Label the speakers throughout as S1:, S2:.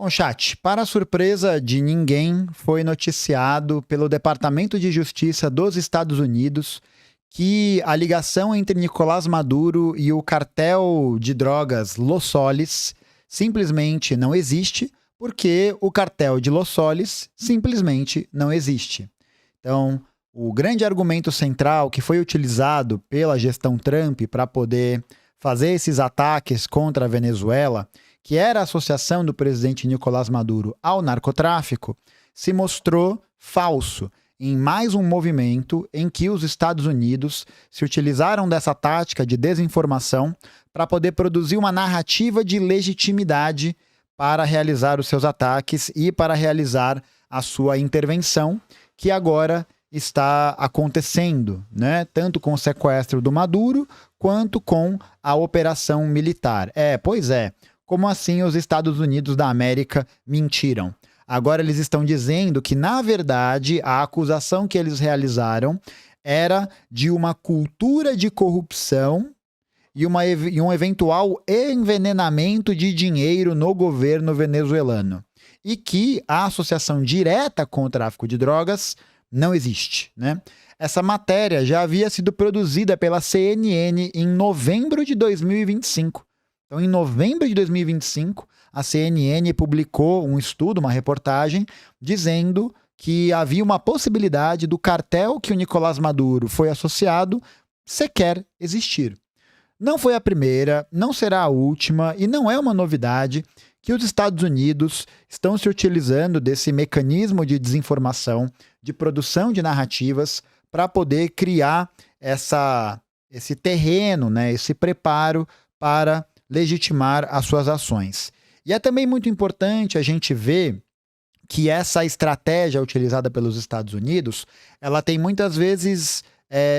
S1: Bom, chat, para a surpresa de ninguém, foi noticiado pelo Departamento de Justiça dos Estados Unidos que a ligação entre Nicolás Maduro e o cartel de drogas Los Soles simplesmente não existe, porque o cartel de Los Soles simplesmente não existe. Então, o grande argumento central que foi utilizado pela gestão Trump para poder fazer esses ataques contra a Venezuela, que era a associação do presidente Nicolás Maduro ao narcotráfico, se mostrou falso em mais um movimento em que os Estados Unidos se utilizaram dessa tática de desinformação para poder produzir uma narrativa de legitimidade para realizar os seus ataques e para realizar a sua intervenção, que agora está acontecendo, né? Tanto com o sequestro do Maduro quanto com a operação militar. Pois é. Como assim os Estados Unidos da América mentiram? Agora eles estão dizendo que, na verdade, a acusação que eles realizaram era de uma cultura de corrupção e um eventual envenenamento de dinheiro no governo venezuelano. E que a associação direta com o tráfico de drogas não existe, né? Essa matéria já havia sido produzida pela CNN em novembro de 2025. Então, em novembro de 2025, a CNN publicou um estudo, uma reportagem, dizendo que havia uma possibilidade do cartel que o Nicolás Maduro foi associado sequer existir. Não foi a primeira, não será a última e não é uma novidade que os Estados Unidos estão se utilizando desse mecanismo de desinformação, de produção de narrativas, para poder criar esse terreno, né, esse preparo para legitimar as suas ações. E é também muito importante a gente ver que essa estratégia utilizada pelos Estados Unidos, ela tem muitas vezes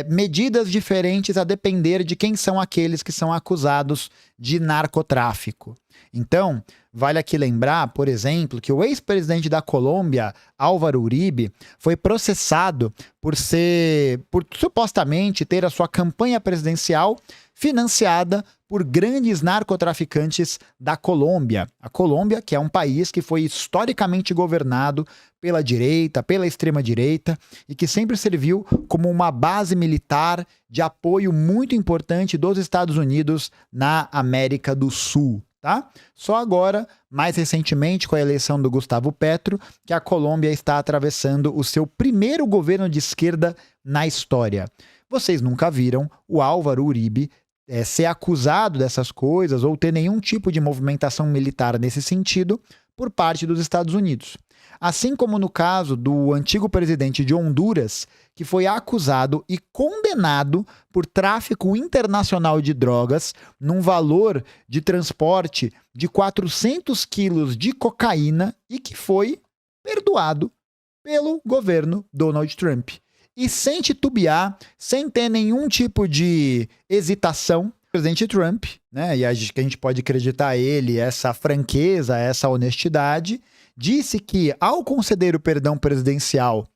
S1: medidas diferentes a depender de quem são aqueles que são acusados de narcotráfico. Então, vale aqui lembrar, por exemplo, que o ex-presidente da Colômbia, Álvaro Uribe, foi processado por supostamente ter a sua campanha presidencial financiada por grandes narcotraficantes da Colômbia. A Colômbia, que é um país que foi historicamente governado pela direita, pela extrema-direita, e que sempre serviu como uma base militar de apoio muito importante dos Estados Unidos na América do Sul. Tá? Só agora, mais recentemente, com a eleição do Gustavo Petro, que a Colômbia está atravessando o seu primeiro governo de esquerda na história. Vocês nunca viram o Álvaro Uribe ser acusado dessas coisas ou ter nenhum tipo de movimentação militar nesse sentido por parte dos Estados Unidos. Assim como no caso do antigo presidente de Honduras, que foi acusado e condenado por tráfico internacional de drogas num valor de transporte de 400 quilos de cocaína e que foi perdoado pelo governo Donald Trump. E sem titubear, sem ter nenhum tipo de hesitação, o presidente Trump, né, e a gente pode acreditar a ele essa franqueza, essa honestidade, disse que ao conceder o perdão presidencial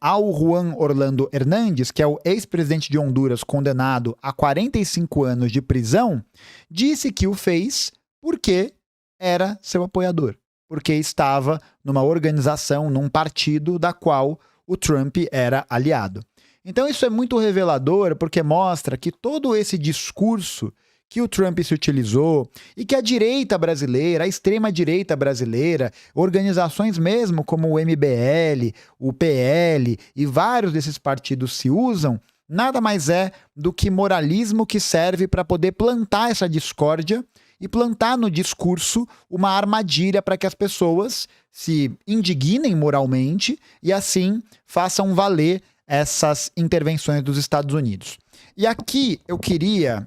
S1: ao Juan Orlando Hernández, que é o ex-presidente de Honduras condenado a 45 anos de prisão, disse que o fez porque era seu apoiador, porque estava numa organização, num partido da qual o Trump era aliado. Então isso é muito revelador porque mostra que todo esse discurso que o Trump se utilizou e que a direita brasileira, a extrema-direita brasileira, organizações mesmo como o MBL, o PL e vários desses partidos se usam, nada mais é do que moralismo que serve para poder plantar essa discórdia e plantar no discurso uma armadilha para que as pessoas se indignem moralmente e assim façam valer essas intervenções dos Estados Unidos. E aqui eu queria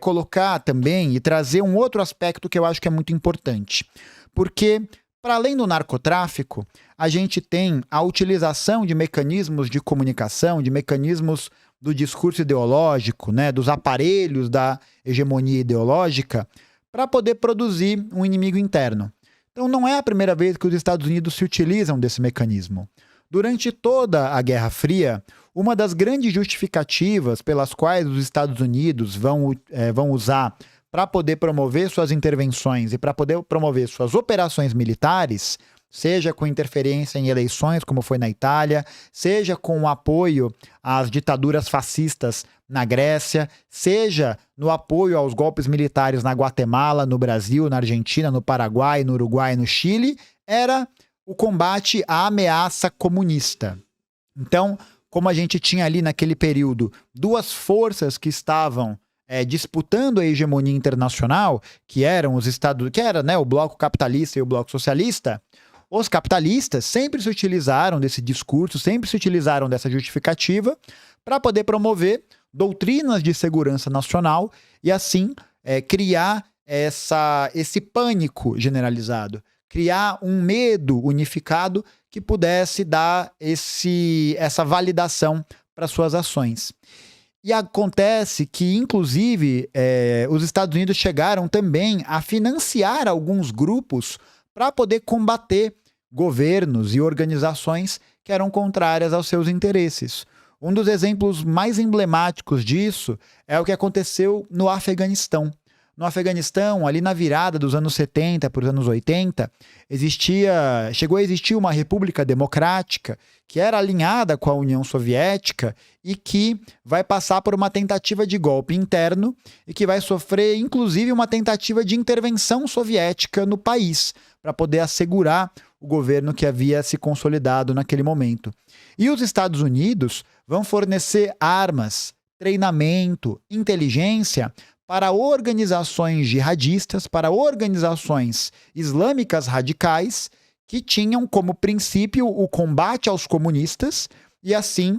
S1: colocar também e trazer um outro aspecto que eu acho que é muito importante. Porque, para além do narcotráfico, a gente tem a utilização de mecanismos de comunicação, de mecanismos do discurso ideológico, né, dos aparelhos da hegemonia ideológica, para poder produzir um inimigo interno. Então não é a primeira vez que os Estados Unidos se utilizam desse mecanismo. Durante toda a Guerra Fria, uma das grandes justificativas pelas quais os Estados Unidos vão usar para poder promover suas intervenções e para poder promover suas operações militares, seja com interferência em eleições, como foi na Itália, seja com o apoio às ditaduras fascistas na Grécia, seja no apoio aos golpes militares na Guatemala, no Brasil, na Argentina, no Paraguai, no Uruguai, no Chile, era o combate à ameaça comunista. Então, como a gente tinha ali naquele período duas forças que estavam disputando a hegemonia internacional, que eram os Estados, que era, né, o bloco capitalista e o bloco socialista, os capitalistas sempre se utilizaram desse discurso, sempre se utilizaram dessa justificativa para poder promover doutrinas de segurança nacional e assim criar esse pânico generalizado, criar um medo unificado que pudesse dar essa validação para suas ações. E acontece que, inclusive, os Estados Unidos chegaram também a financiar alguns grupos para poder combater governos e organizações que eram contrárias aos seus interesses. Um dos exemplos mais emblemáticos disso é o que aconteceu no Afeganistão. No Afeganistão, ali na virada dos anos 70 para os anos 80, chegou a existir uma república democrática que era alinhada com a União Soviética e que vai passar por uma tentativa de golpe interno e que vai sofrer, inclusive, uma tentativa de intervenção soviética no país para poder assegurar o governo que havia se consolidado naquele momento. E os Estados Unidos vão fornecer armas, treinamento, inteligência para organizações jihadistas, para organizações islâmicas radicais que tinham como princípio o combate aos comunistas e assim,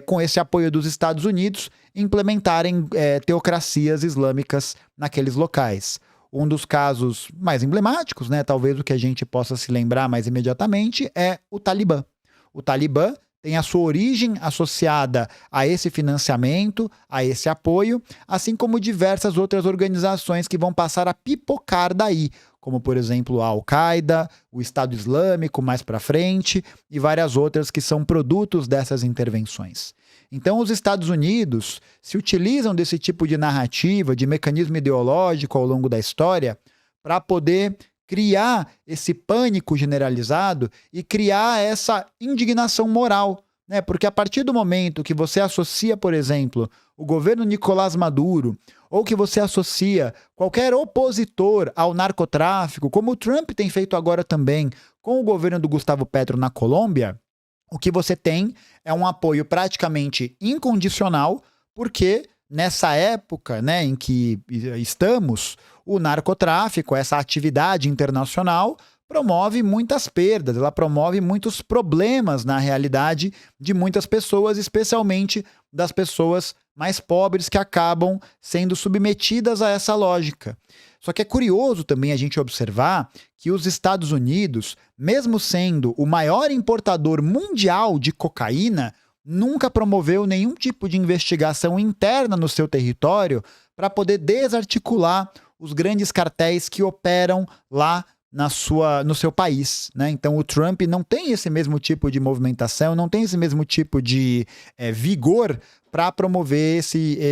S1: com esse apoio dos Estados Unidos, implementarem teocracias islâmicas naqueles locais. Um dos casos mais emblemáticos, né, talvez o que a gente possa se lembrar mais imediatamente, é o Talibã. O Talibã tem a sua origem associada a esse financiamento, a esse apoio, assim como diversas outras organizações que vão passar a pipocar daí, como, por exemplo, a Al-Qaeda, o Estado Islâmico mais para frente e várias outras que são produtos dessas intervenções. Então, os Estados Unidos se utilizam desse tipo de narrativa, de mecanismo ideológico ao longo da história, para poder criar esse pânico generalizado e criar essa indignação moral, né? Porque a partir do momento que você associa, por exemplo, o governo Nicolás Maduro, ou que você associa qualquer opositor ao narcotráfico, como o Trump tem feito agora também com o governo do Gustavo Petro na Colômbia, o que você tem é um apoio praticamente incondicional, porque nessa época, né, em que estamos, o narcotráfico, essa atividade internacional, promove muitas perdas, ela promove muitos problemas na realidade de muitas pessoas, especialmente das pessoas mais pobres que acabam sendo submetidas a essa lógica. Só que é curioso também a gente observar que os Estados Unidos, mesmo sendo o maior importador mundial de cocaína, nunca promoveu nenhum tipo de investigação interna no seu território para poder desarticular os grandes cartéis que operam lá no seu país, né? Então o Trump não tem esse mesmo tipo de movimentação, não tem esse mesmo tipo de vigor para promover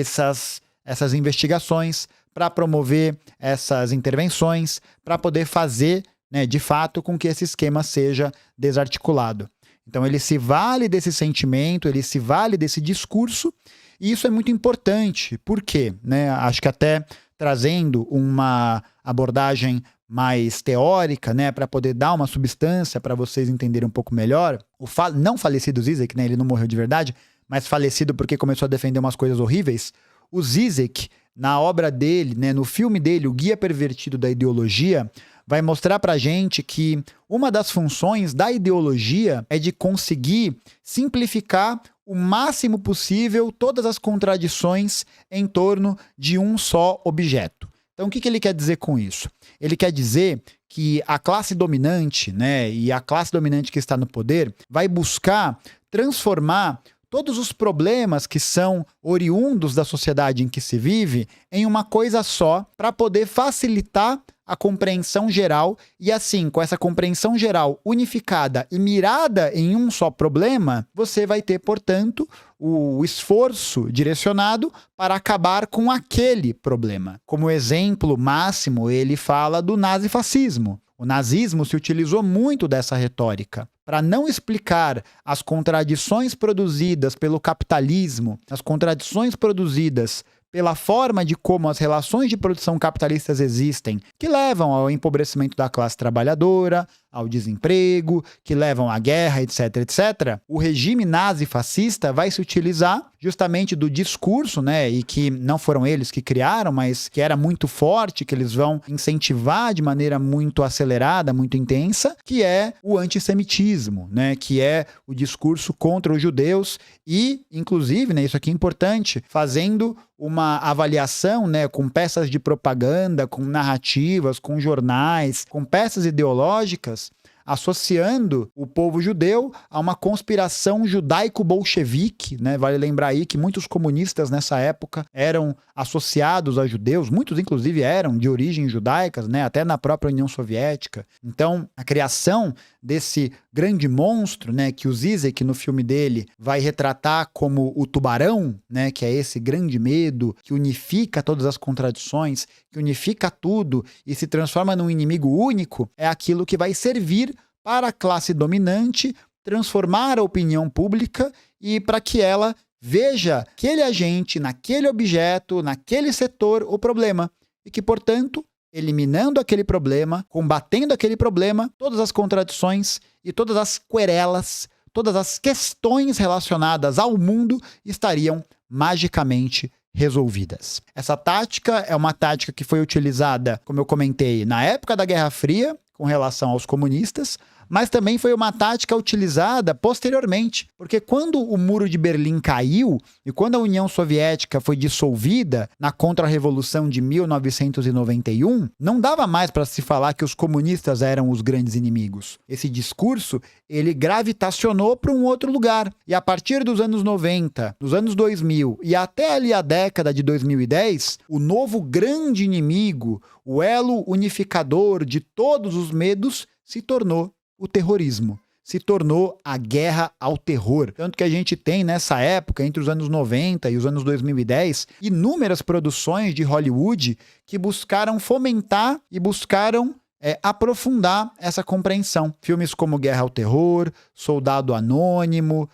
S1: essas investigações, para promover essas intervenções, para poder fazer, né, de fato, com que esse esquema seja desarticulado. Então ele se vale desse sentimento, ele se vale desse discurso, e isso é muito importante. Por quê? Né? Acho que até trazendo uma abordagem mais teórica, né, para poder dar uma substância para vocês entenderem um pouco melhor, o não falecido Zizek, né, ele não morreu de verdade, mas falecido porque começou a defender umas coisas horríveis, o Zizek, na obra dele, né, no filme dele, O Guia Pervertido da Ideologia, vai mostrar pra gente que uma das funções da ideologia é de conseguir simplificar o máximo possível todas as contradições em torno de um só objeto. Então, o que ele quer dizer com isso? Ele quer dizer que a classe dominante, né, e a classe dominante que está no poder vai buscar transformar todos os problemas que são oriundos da sociedade em que se vive em uma coisa só, para poder facilitar a compreensão geral e assim, com essa compreensão geral unificada e mirada em um só problema, você vai ter, portanto, o esforço direcionado para acabar com aquele problema. Como exemplo máximo, ele fala do nazifascismo. O nazismo se utilizou muito dessa retórica para não explicar as contradições produzidas pelo capitalismo, as contradições produzidas pela forma de como as relações de produção capitalistas existem, que levam ao empobrecimento da classe trabalhadora, ao desemprego, que levam à guerra, etc, etc. O regime nazi-fascista vai se utilizar justamente do discurso, né, e que não foram eles que criaram, mas que era muito forte, que eles vão incentivar de maneira muito acelerada, muito intensa, que é o antissemitismo, né, que é o discurso contra os judeus e, inclusive, né, isso aqui é importante, fazendo uma avaliação, né, com peças de propaganda, com narrativas, com jornais, com peças ideológicas, associando o povo judeu a uma conspiração judaico-bolchevique, né? Vale lembrar aí que muitos comunistas nessa época eram associados a judeus, muitos inclusive eram de origem judaicas, né? Até na própria União Soviética. Então, a criação desse grande monstro, né, que o Zizek no filme dele vai retratar como o tubarão, né, que é esse grande medo que unifica todas as contradições, que unifica tudo e se transforma num inimigo único, é aquilo que vai servir para a classe dominante transformar a opinião pública e para que ela veja aquele agente, naquele objeto, naquele setor, o problema. E que, portanto, eliminando aquele problema, combatendo aquele problema, todas as contradições e todas as querelas, todas as questões relacionadas ao mundo estariam magicamente resolvidas. Essa tática é uma tática que foi utilizada, como eu comentei, na época da Guerra Fria, com relação aos comunistas, mas também foi uma tática utilizada posteriormente, porque quando o Muro de Berlim caiu e quando a União Soviética foi dissolvida na Contra-Revolução de 1991, não dava mais para se falar que os comunistas eram os grandes inimigos. Esse discurso, ele gravitacionou para um outro lugar. E a partir dos anos 90, dos anos 2000 e até ali a década de 2010, o novo grande inimigo, o elo unificador de todos os medos, se tornou o terrorismo, se tornou a guerra ao terror. Tanto que a gente tem nessa época, entre os anos 90 e os anos 2010, inúmeras produções de Hollywood que buscaram fomentar e buscaram aprofundar essa compreensão. Filmes como Guerra ao Terror, Soldado Anônimo,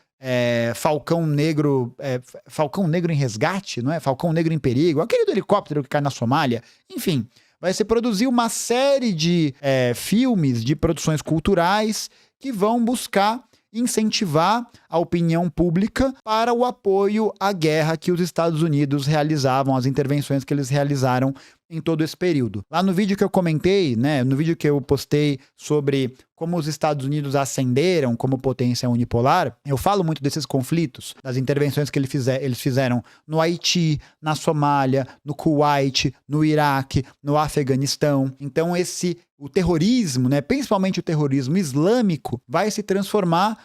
S1: Falcão Negro em Resgate, não é? Falcão Negro em Perigo, aquele do helicóptero que cai na Somália, enfim. Vai se produzir uma série de filmes, de produções culturais que vão buscar incentivar a opinião pública para o apoio à guerra que os Estados Unidos realizavam, as intervenções que eles realizaram em todo esse período. Lá no vídeo que eu comentei, né, no vídeo que eu postei sobre como os Estados Unidos ascenderam como potência unipolar, eu falo muito desses conflitos, das intervenções que eles fizeram no Haiti, na Somália, no Kuwait, no Iraque, no Afeganistão. Então o terrorismo, né, principalmente o terrorismo islâmico, vai se transformar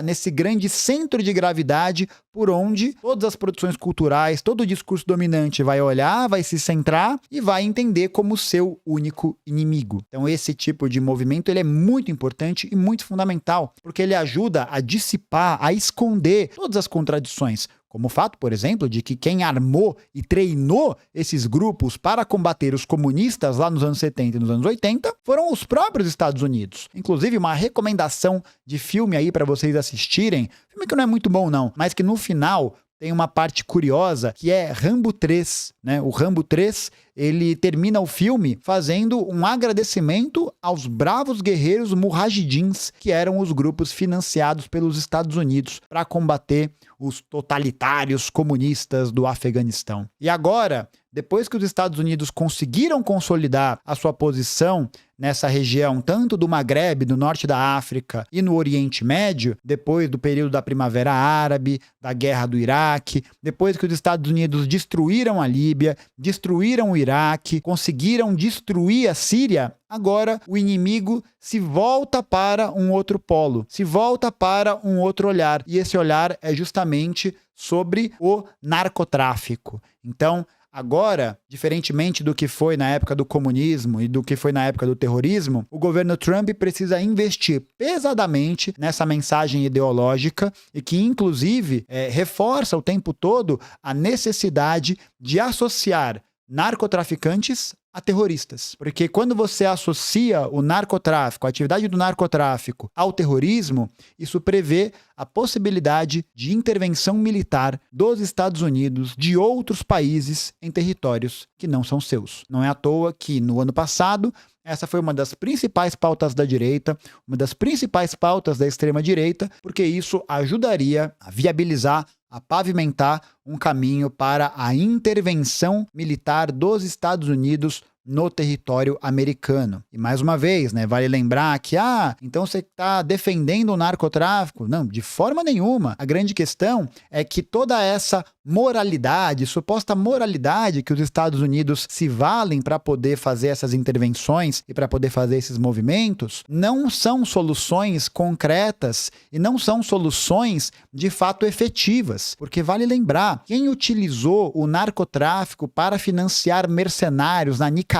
S1: nesse grande centro de gravidade por onde todas as produções culturais, todo o discurso dominante vai olhar, vai se centrar e vai entender como seu único inimigo. Então esse tipo de movimento ele é muito importante e muito fundamental, porque ele ajuda a dissipar, a esconder todas as contradições. Como o fato, por exemplo, de que quem armou e treinou esses grupos para combater os comunistas lá nos anos 70 e nos anos 80 foram os próprios Estados Unidos. Inclusive, uma recomendação de filme aí para vocês assistirem, filme que não é muito bom não, mas que no final tem uma parte curiosa que é Rambo 3, né? O Rambo 3, ele termina o filme fazendo um agradecimento aos bravos guerreiros mujahidins, que eram os grupos financiados pelos Estados Unidos para combater os totalitários comunistas do Afeganistão. E agora, depois que os Estados Unidos conseguiram consolidar a sua posição nessa região, tanto do Maghreb, do norte da África e no Oriente Médio, depois do período da Primavera Árabe, da Guerra do Iraque, depois que os Estados Unidos destruíram a Líbia, destruíram o Iraque, conseguiram destruir a Síria, agora o inimigo se volta para um outro polo, se volta para um outro olhar. E esse olhar é justamente sobre o narcotráfico. Então, agora, diferentemente do que foi na época do comunismo e do que foi na época do terrorismo, o governo Trump precisa investir pesadamente nessa mensagem ideológica e que, inclusive, reforça o tempo todo a necessidade de associar narcotraficantes a terroristas. Porque quando você associa o narcotráfico, a atividade do narcotráfico ao terrorismo, isso prevê a possibilidade de intervenção militar dos Estados Unidos, de outros países em territórios que não são seus. Não é à toa que no ano passado essa foi uma das principais pautas da direita, uma das principais pautas da extrema-direita, porque isso ajudaria a viabilizar, a pavimentar um caminho para a intervenção militar dos Estados Unidos no território americano. E mais uma vez, vale lembrar que, então você está defendendo o narcotráfico? Não, de forma nenhuma. A grande questão é que toda essa moralidade, suposta moralidade que os Estados Unidos se valem para poder fazer essas intervenções e para poder fazer esses movimentos, não são soluções concretas e não são soluções de fato efetivas. Porque vale lembrar, quem utilizou o narcotráfico para financiar mercenários na Nicarágua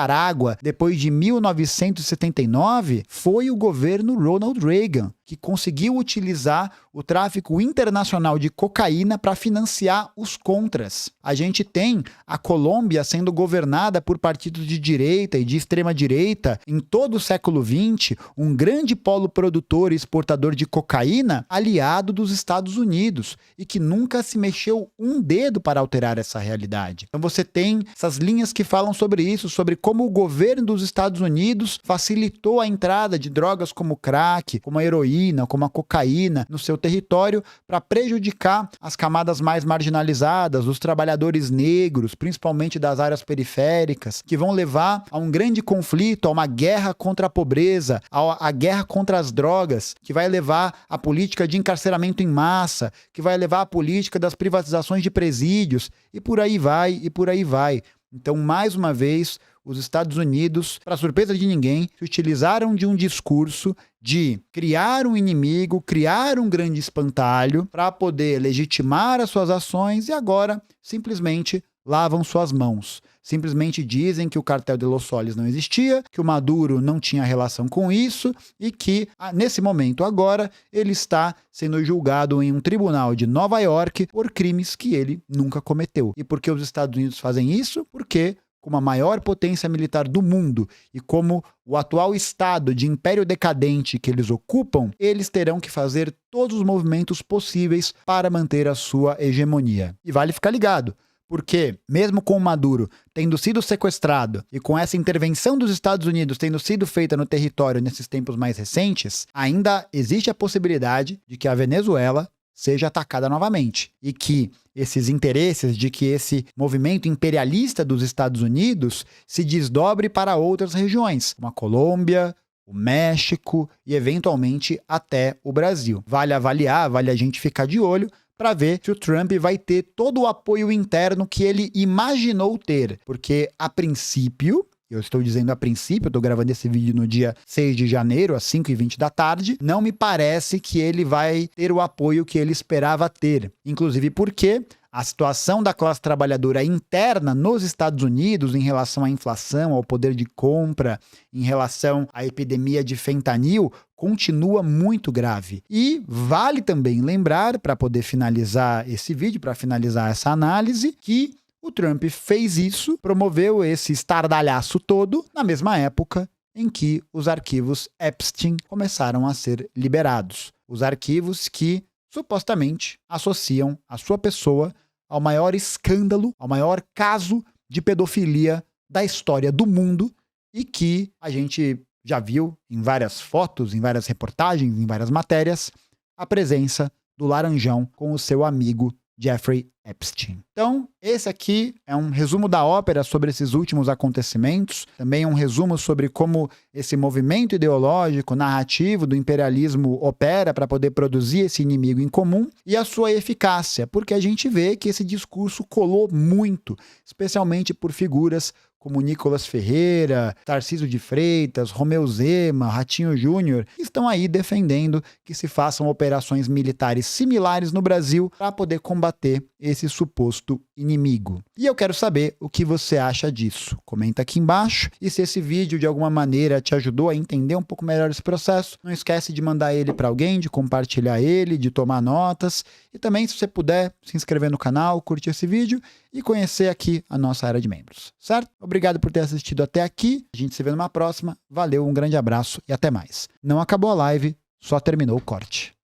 S1: depois de 1979 foi o governo Ronald Reagan, que conseguiu utilizar o tráfico internacional de cocaína para financiar os contras. A gente tem a Colômbia sendo governada por partidos de direita e de extrema-direita em todo o século XX, um grande polo produtor e exportador de cocaína aliado dos Estados Unidos e que nunca se mexeu um dedo para alterar essa realidade. Então você tem essas linhas que falam sobre isso, sobre como o governo dos Estados Unidos facilitou a entrada de drogas como o crack, como a heroína, como a cocaína no seu território para prejudicar as camadas mais marginalizadas, os trabalhadores negros, principalmente das áreas periféricas, que vão levar a um grande conflito, a uma guerra contra a pobreza, a guerra contra as drogas, que vai levar à política de encarceramento em massa, que vai levar à política das privatizações de presídios, e por aí vai, e por aí vai. Então, mais uma vez, os Estados Unidos, para surpresa de ninguém, se utilizaram de um discurso de criar um inimigo, criar um grande espantalho para poder legitimar as suas ações e agora simplesmente lavam suas mãos. Simplesmente dizem que o cartel de Los Soles não existia, que o Maduro não tinha relação com isso e que, nesse momento agora, ele está sendo julgado em um tribunal de Nova York por crimes que ele nunca cometeu. E por que os Estados Unidos fazem isso? Porque, como a maior potência militar do mundo e como o atual estado de império decadente que eles ocupam, eles terão que fazer todos os movimentos possíveis para manter a sua hegemonia. E vale ficar ligado, porque mesmo com o Maduro tendo sido sequestrado e com essa intervenção dos Estados Unidos tendo sido feita no território nesses tempos mais recentes, ainda existe a possibilidade de que a Venezuela seja atacada novamente e que esses interesses de que esse movimento imperialista dos Estados Unidos se desdobre para outras regiões, como a Colômbia, o México e eventualmente até o Brasil. Vale avaliar, vale a gente ficar de olho para ver se o Trump vai ter todo o apoio interno que ele imaginou ter, porque a princípio, eu estou dizendo a princípio, eu estou gravando esse vídeo no dia 6 de janeiro, às 5h20 da tarde, não me parece que ele vai ter o apoio que ele esperava ter. Inclusive porque a situação da classe trabalhadora interna nos Estados Unidos em relação à inflação, ao poder de compra, em relação à epidemia de fentanil, continua muito grave. E vale também lembrar, para poder finalizar esse vídeo, para finalizar essa análise, que o Trump fez isso, promoveu esse estardalhaço todo na mesma época em que os arquivos Epstein começaram a ser liberados. Os arquivos que supostamente associam a sua pessoa ao maior escândalo, ao maior caso de pedofilia da história do mundo e que a gente já viu em várias fotos, em várias reportagens, em várias matérias, a presença do Laranjão com o seu amigo Jeffrey Epstein. Então, esse aqui é um resumo da ópera sobre esses últimos acontecimentos, também um resumo sobre como esse movimento ideológico, narrativo do imperialismo opera para poder produzir esse inimigo em comum e a sua eficácia, porque a gente vê que esse discurso colou muito, especialmente por figuras como Nicolas Ferreira, Tarcísio de Freitas, Romeu Zema, Ratinho Júnior, que estão aí defendendo que se façam operações militares similares no Brasil para poder combater esse suposto inimigo. E eu quero saber o que você acha disso. Comenta aqui embaixo. E se esse vídeo de alguma maneira te ajudou a entender um pouco melhor esse processo, não esquece de mandar ele para alguém, de compartilhar ele, de tomar notas. E também, se você puder, se inscrever no canal, curtir esse vídeo e conhecer aqui a nossa área de membros, certo? Obrigado por ter assistido até aqui. A gente se vê numa próxima. Valeu, um grande abraço e até mais. Não acabou a live, só terminou o corte.